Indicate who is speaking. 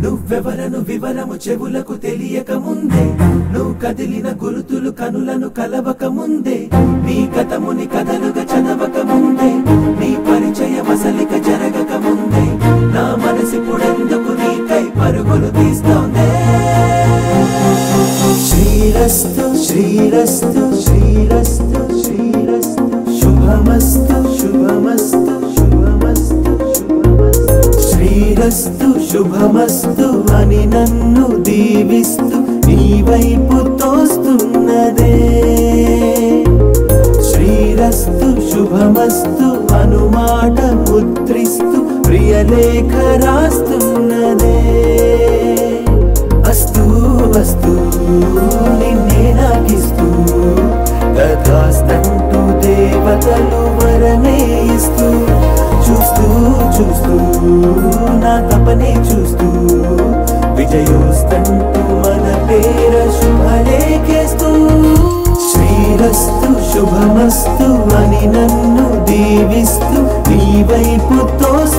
Speaker 1: నువ్వెవరను వివరము చెవులకు తెలియక ముందే నువ్వు కదిలిన గురుతులు కనులను కలవక ముందే నీ కథముని కథలుగా చదవక ముందే నీ పరిచయం అసలిక జరగక ముందే నా మనసిపుడెందుకు నీకై పరుగులు తీస్తోందే శ్రీరస్తు శ్రీరస్తు శ్రీరస్తు శ్రీరస్తు శుభమస్తు శుభమస్తు శుభమస్తు శ్రీరస్తు శుభమస్తు అని నన్ను దీవిస్తూ నీ వైపు తోస్తున్నదే శ్రీరస్తు శుభమస్తు అనుమాట ముద్రిస్తూ ప్రియలేఖ రాస్తున్నదే అస్తు అస్తు నిన్నే నాకిస్తూ తథాస్తంటూ దేవతలు వరమే ఇస్తూ చూస్తూ చూస్తూ నా తపనే చూస్తూ విజయోస్తంటూ మన పేర శుభలేఖేస్తూ శ్రీరస్తు శుభమస్తు అని నన్ను దీవిస్తూ నీ వైపు తోస్తూ